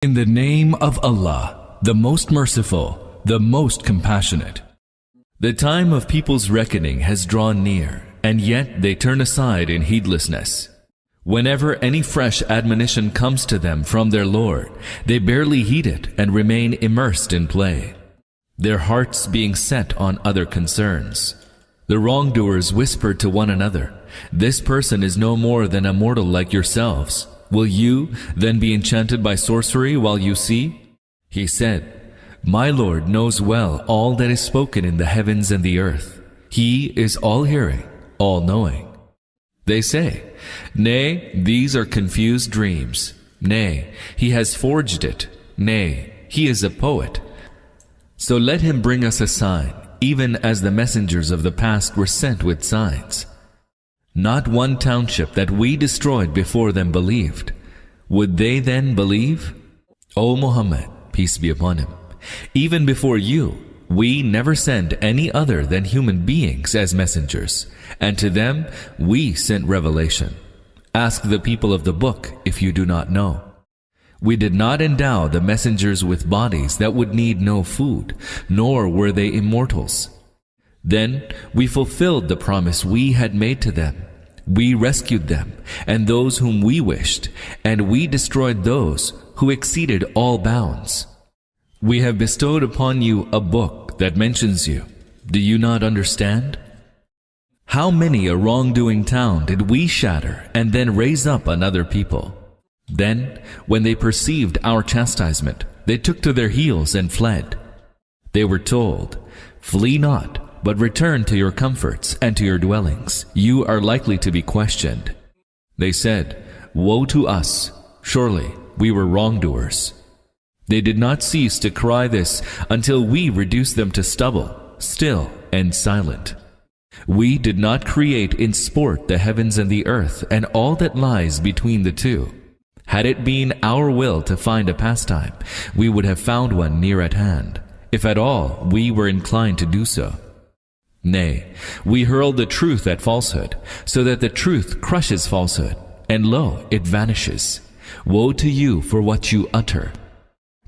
In the name of Allah, the most merciful, the most compassionate. The time of people's reckoning has drawn near, and yet they turn aside in heedlessness. Whenever any fresh admonition comes to them from their Lord, they barely heed it and remain immersed in play, their hearts being set on other concerns. The wrongdoers whisper to one another, "This person is no more than a mortal like yourselves. Will you then be enchanted by sorcery while you see?" He said, "My Lord knows well all that is spoken in the heavens and the earth. He is all-hearing, all-knowing." They say, "Nay, these are confused dreams. Nay, he has forged it. Nay, he is a poet. So let him bring us a sign, even as the messengers of the past were sent with signs." Not one township that we destroyed before them believed. Would they then believe? O Muhammad, peace be upon him, even before you, we never sent any other than human beings as messengers, and to them we sent revelation. Ask the people of the book if you do not know. We did not endow the messengers with bodies that would need no food, nor were they immortals. Then we fulfilled the promise we had made to them. We rescued them and those whom we wished, and we destroyed those who exceeded all bounds. We have bestowed upon you a book that mentions you. Do you not understand? How many a wrongdoing town did we shatter and then raise up another people? Then, when they perceived our chastisement, they took to their heels and fled. They were told, "Flee not, but return to your comforts and to your dwellings. You are likely to be questioned." They said, "Woe to us! Surely we were wrongdoers." They did not cease to cry this until we reduced them to stubble, still and silent. We did not create in sport the heavens and the earth and all that lies between the two. Had it been our will to find a pastime, we would have found one near at hand, if at all we were inclined to do so. Nay, we hurled the truth at falsehood, so that the truth crushes falsehood, and lo, it vanishes. Woe to you for what you utter.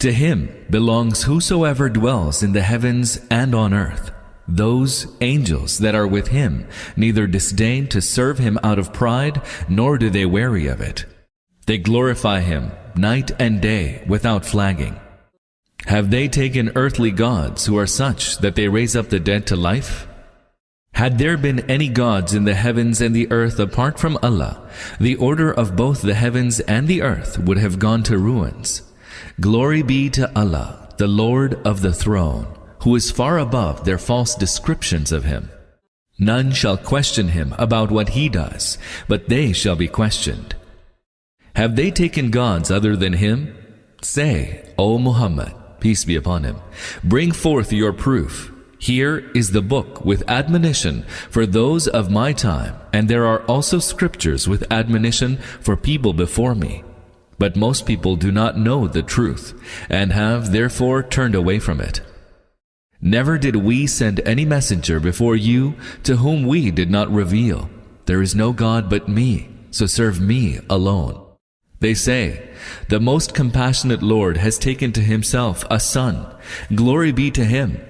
To him belongs whosoever dwells in the heavens and on earth. Those angels that are with him neither disdain to serve him out of pride, nor do they weary of it. They glorify him night and day without flagging. Have they taken earthly gods who are such that they raise up the dead to life? Had there been any gods in the heavens and the earth apart from Allah, the order of both the heavens and the earth would have gone to ruins. Glory be to Allah, the Lord of the throne, who is far above their false descriptions of him. None shall question him about what he does, but they shall be questioned. Have they taken gods other than him? Say, O Muhammad, peace be upon him, bring forth your proof. Here is the book with admonition for those of my time, and there are also scriptures with admonition for people before me. But most people do not know the truth, and have therefore turned away from it. Never did we send any messenger before you to whom we did not reveal, "There is no God but me, so serve me alone." They say, "The most compassionate Lord has taken to himself a son. Glory be to him."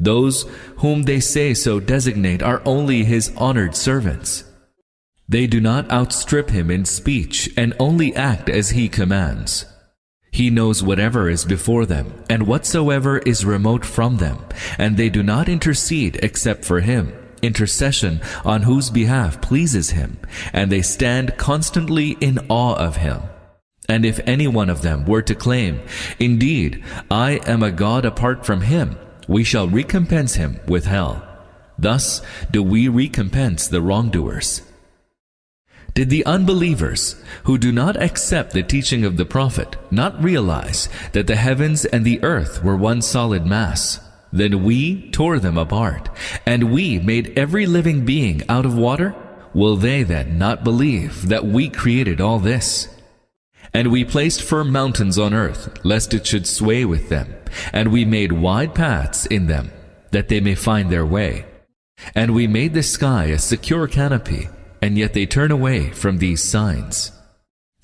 Those whom they say so designate are only his honored servants. They do not outstrip him in speech and only act as he commands. He knows whatever is before them and whatsoever is remote from them, and they do not intercede except for him, intercession on whose behalf pleases him, and they stand constantly in awe of him. And if any one of them were to claim, "Indeed, I am a god apart from him," we shall recompense him with hell. Thus do we recompense the wrongdoers. Did the unbelievers, who do not accept the teaching of the Prophet, not realize that the heavens and the earth were one solid mass? Then we tore them apart, and we made every living being out of water? Will they then not believe that we created all this? And we placed firm mountains on earth, lest it should sway with them, and we made wide paths in them, that they may find their way. And we made the sky a secure canopy, and yet they turn away from these signs.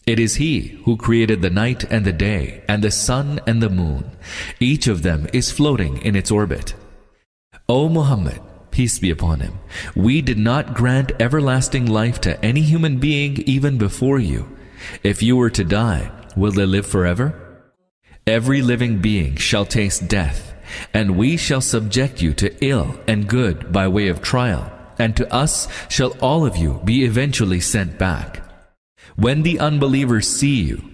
It is He who created the night and the day, and the sun and the moon. Each of them is floating in its orbit. O Muhammad, peace be upon him, we did not grant everlasting life to any human being even before you. If you were to die, will they live forever? Every living being shall taste death, and we shall subject you to ill and good by way of trial, and to us shall all of you be eventually sent back. When the unbelievers see you,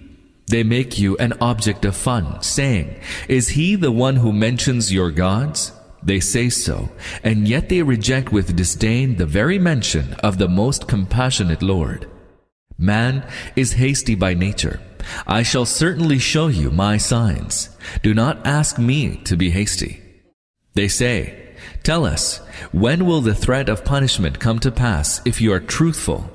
they make you an object of fun, saying, "Is he the one who mentions your gods?" They say so, and yet they reject with disdain the very mention of the most compassionate Lord. Man is hasty by nature. I shall certainly show you my signs. Do not ask me to be hasty. They say, "Tell us, when will the threat of punishment come to pass if you are truthful?"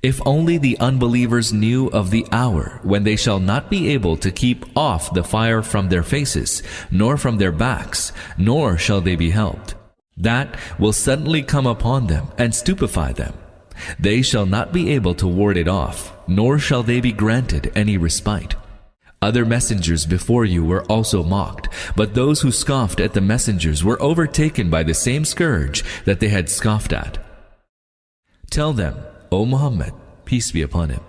If only the unbelievers knew of the hour when they shall not be able to keep off the fire from their faces, nor from their backs, nor shall they be helped. That will suddenly come upon them and stupefy them. They shall not be able to ward it off, nor shall they be granted any respite. Other messengers before you were also mocked, but those who scoffed at the messengers were overtaken by the same scourge that they had scoffed at. Tell them, O Muhammad, peace be upon him,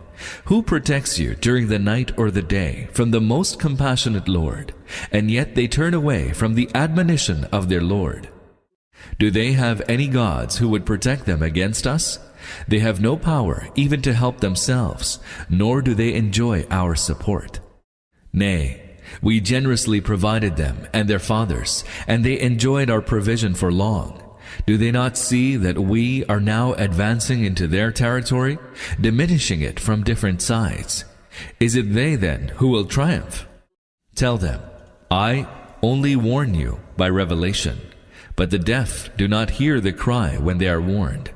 who protects you during the night or the day from the most compassionate Lord, and yet they turn away from the admonition of their Lord. Do they have any gods who would protect them against us? They have no power even to help themselves, nor do they enjoy our support. Nay, we generously provided them and their fathers, and they enjoyed our provision for long. Do they not see that we are now advancing into their territory, diminishing it from different sides? Is it they then who will triumph? Tell them, I only warn you by revelation, but the deaf do not hear the cry when they are warned.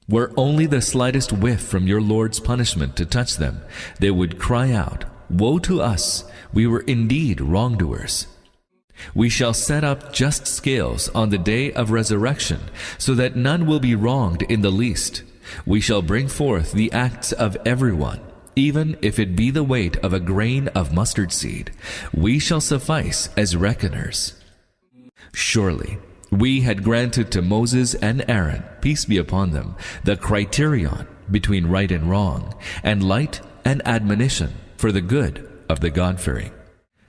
Were only the slightest whiff from your Lord's punishment to touch them, they would cry out, "Woe to us! We were indeed wrongdoers." We shall set up just scales on the day of resurrection, so that none will be wronged in the least. We shall bring forth the acts of everyone, even if it be the weight of a grain of mustard seed. We shall suffice as reckoners. Surely, we had granted to Moses and Aaron, peace be upon them, the criterion between right and wrong, and light and admonition for the good of the God-fearing,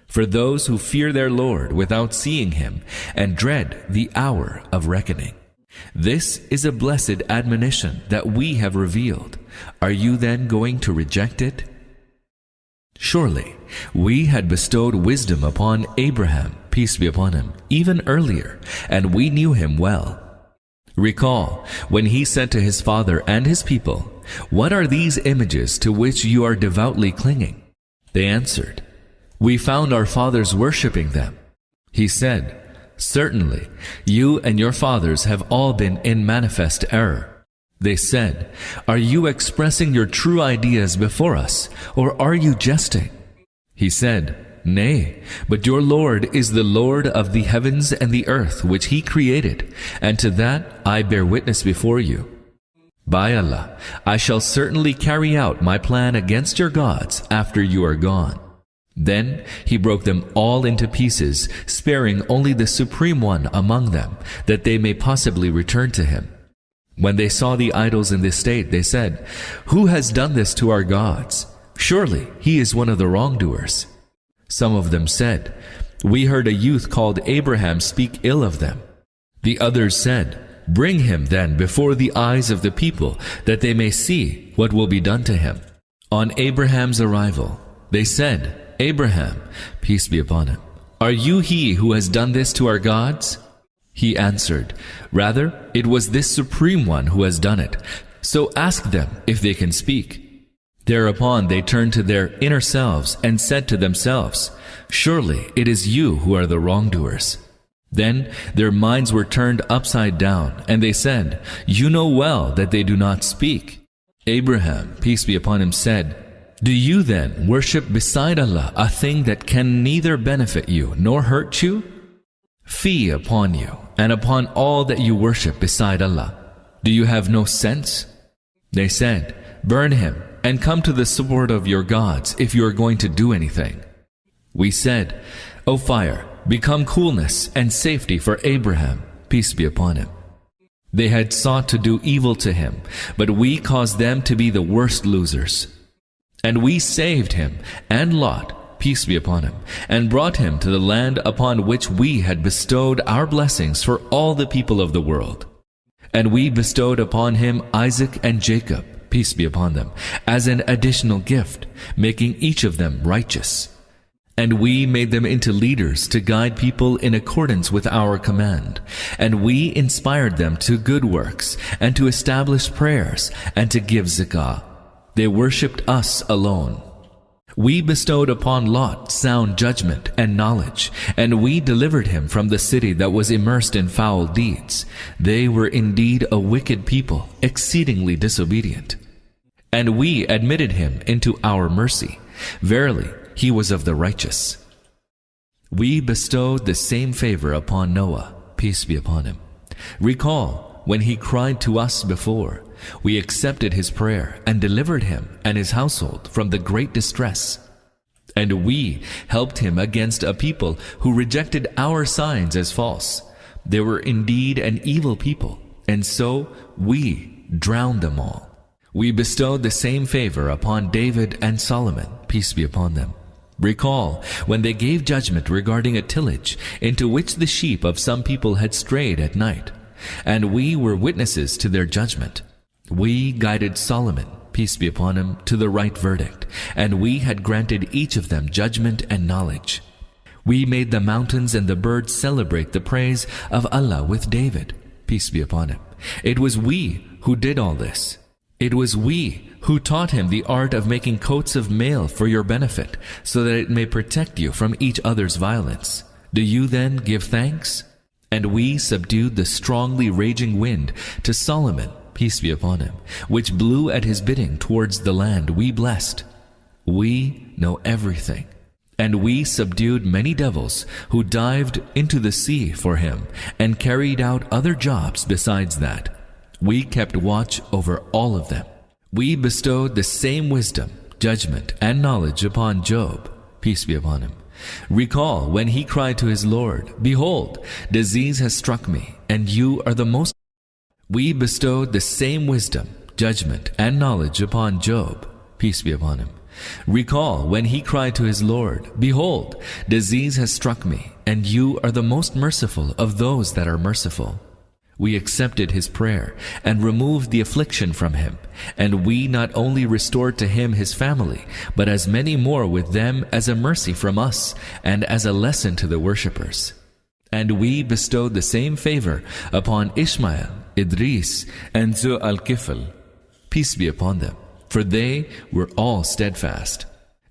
for those who fear their Lord without seeing Him and dread the hour of reckoning. This is a blessed admonition that we have revealed. Are you then going to reject it? Surely, we had bestowed wisdom upon Abraham, peace be upon him, even earlier, and we knew him well. Recall when he said to his father and his people, "What are these images to which you are devoutly clinging?" They answered, "We found our fathers worshipping them." He said, "Certainly, you and your fathers have all been in manifest error." They said, "Are you expressing your true ideas before us, or are you jesting?" He said, "Nay, but your Lord is the Lord of the heavens and the earth which He created, and to that I bear witness before you. By Allah, I shall certainly carry out my plan against your gods after you are gone." Then he broke them all into pieces, sparing only the Supreme One among them, that they may possibly return to Him. When they saw the idols in this state, they said, "Who has done this to our gods? Surely he is one of the wrongdoers." Some of them said, "We heard a youth called Abraham speak ill of them." The others said, "Bring him then before the eyes of the people, that they may see what will be done to him." On Abraham's arrival, they said, "Abraham, peace be upon him, are you he who has done this to our gods?" He answered, "Rather, it was this Supreme One who has done it. So ask them if they can speak." Thereupon they turned to their inner selves and said to themselves, "Surely it is you who are the wrongdoers." Then their minds were turned upside down, and they said, "You know well that they do not speak." Abraham, peace be upon him, said, "Do you then worship beside Allah a thing that can neither benefit you nor hurt you? Fie upon you and upon all that you worship beside Allah. Do you have no sense?" They said, "Burn him and come to the support of your gods if you are going to do anything. We said, O fire, become coolness and safety for Abraham, peace be upon him. They had sought to do evil to him, but we caused them to be the worst losers. And we saved him and Lot, peace be upon him, and brought him to the land upon which we had bestowed our blessings for all the people of the world. And we bestowed upon him Isaac and Jacob, peace be upon them, as an additional gift, making each of them righteous. And we made them into leaders to guide people in accordance with our command. And we inspired them to good works, and to establish prayers, and to give zakah. They worshipped us alone. We bestowed upon Lot sound judgment and knowledge, and we delivered him from the city that was immersed in foul deeds. They were indeed a wicked people, exceedingly disobedient. And we admitted him into our mercy. Verily, he was of the righteous. We bestowed the same favor upon Noah, peace be upon him. Recall when he cried to us before. We accepted his prayer and delivered him and his household from the great distress. And we helped him against a people who rejected our signs as false. They were indeed an evil people, and so we drowned them all. We bestowed the same favor upon David and Solomon, peace be upon them. Recall when they gave judgment regarding a tillage into which the sheep of some people had strayed at night, and we were witnesses to their judgment. We guided Solomon, peace be upon him, to the right verdict, and we had granted each of them judgment and knowledge. We made the mountains and the birds celebrate the praise of Allah with David, peace be upon him. It was we who did all this. It was we who taught him the art of making coats of mail for your benefit, so that it may protect you from each other's violence. Do you then give thanks? And we subdued the strongly raging wind to Solomon, peace be upon him, which blew at his bidding towards the land we blessed. We know everything. And we subdued many devils who dived into the sea for him and carried out other jobs besides that. We kept watch over all of them. We bestowed the same wisdom, judgment, and knowledge upon Job, peace be upon him. Recall when he cried to his Lord, Behold, disease has struck me, and you are the most. We bestowed the same wisdom, judgment, and knowledge upon Job, peace be upon him. Recall when he cried to his Lord, Behold, disease has struck me, and you are the most merciful of those that are merciful. We accepted his prayer and removed the affliction from him, and we not only restored to him his family, but as many more with them as a mercy from us and as a lesson to the worshippers. And we bestowed the same favor upon Ishmael, Idris, and Zu al-Kifl, peace be upon them, for they were all steadfast.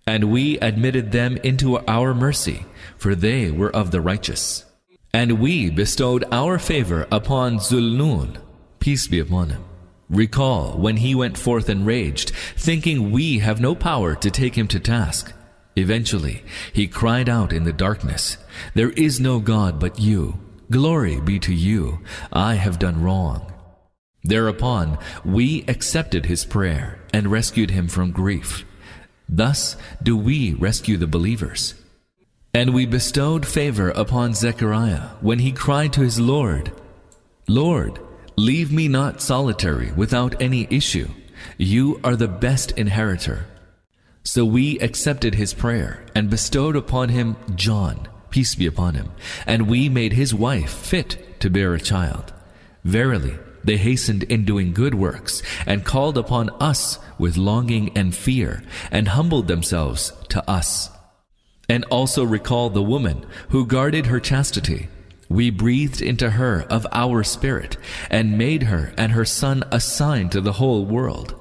And we admitted them into our mercy, for they were of the righteous. And we bestowed our favor upon Zul-Nun, peace be upon him. Recall when he went forth enraged, thinking we have no power to take him to task. Eventually, he cried out in the darkness, There is no God but you. Glory be to you. I have done wrong. Thereupon, we accepted his prayer and rescued him from grief. Thus do we rescue the believers. And we bestowed favor upon Zachariah when he cried to his Lord, Lord, leave me not solitary without any issue. You are the best inheritor. So we accepted his prayer and bestowed upon him John, peace be upon him, and we made his wife fit to bear a child. Verily, they hastened in doing good works and called upon us with longing and fear and humbled themselves to us. And also recall the woman who guarded her chastity. We breathed into her of our spirit and made her and her son a sign to the whole world.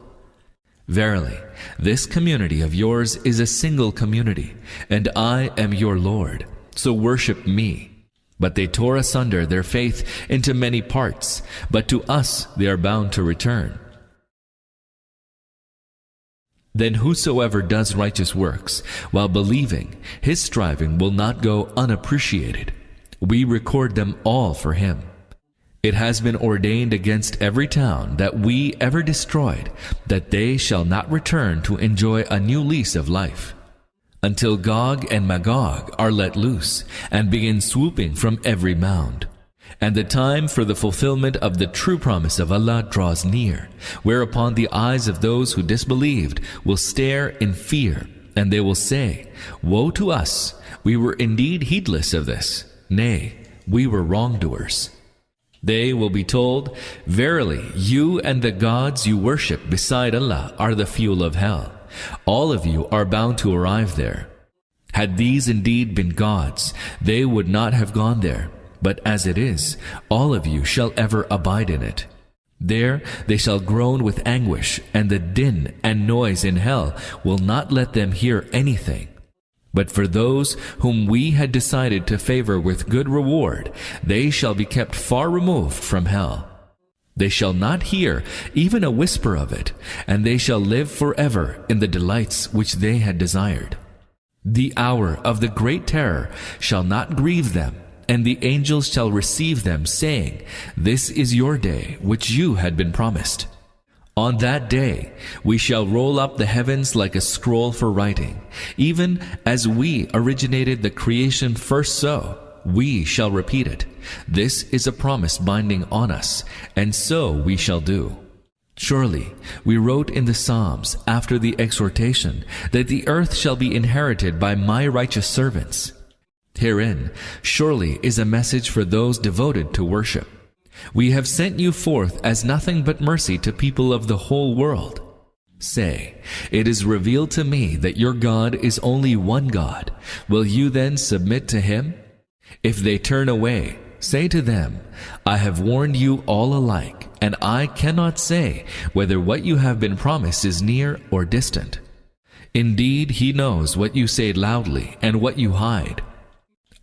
Verily, this community of yours is a single community, and I am your Lord, so worship me. But they tore asunder their faith into many parts, but to us they are bound to return. Then whosoever does righteous works while believing, his striving will not go unappreciated. We record them all for him. It has been ordained against every town that we ever destroyed that they shall not return to enjoy a new lease of life, until Gog and Magog are let loose and begin swooping from every mound. And the time for the fulfillment of the true promise of Allah draws near, whereupon the eyes of those who disbelieved will stare in fear, and they will say, "Woe to us! We were indeed heedless of this. Nay, we were wrongdoers." They will be told, "Verily, you and the gods you worship beside Allah are the fuel of hell. All of you are bound to arrive there. Had these indeed been gods, they would not have gone there. But as it is, all of you shall ever abide in it. There they shall groan with anguish, and the din and noise in hell will not let them hear anything. But for those whom we had decided to favor with good reward, they shall be kept far removed from hell. They shall not hear even a whisper of it, and they shall live forever in the delights which they had desired. The hour of the great terror shall not grieve them, and the angels shall receive them, saying, "This is your day which you had been promised." On that day we shall roll up the heavens like a scroll for writing. Even as we originated the creation first so, we shall repeat it. This is a promise binding on us, and so we shall do. Surely we wrote in the Psalms after the exhortation that the earth shall be inherited by my righteous servants. Herein surely is a message for those devoted to worship. We have sent you forth as nothing but mercy to people of the whole world. Say, it is revealed to me that your God is only one God. Will you then submit to him? If they turn away, say to them, I have warned you all alike, and I cannot say whether what you have been promised is near or distant. Indeed, he knows what you say loudly and what you hide.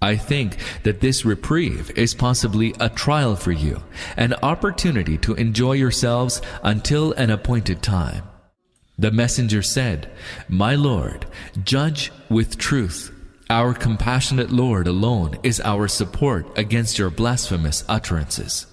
I think that this reprieve is possibly a trial for you, an opportunity to enjoy yourselves until an appointed time. The messenger said, My Lord, judge with truth. Our compassionate Lord alone is our support against your blasphemous utterances.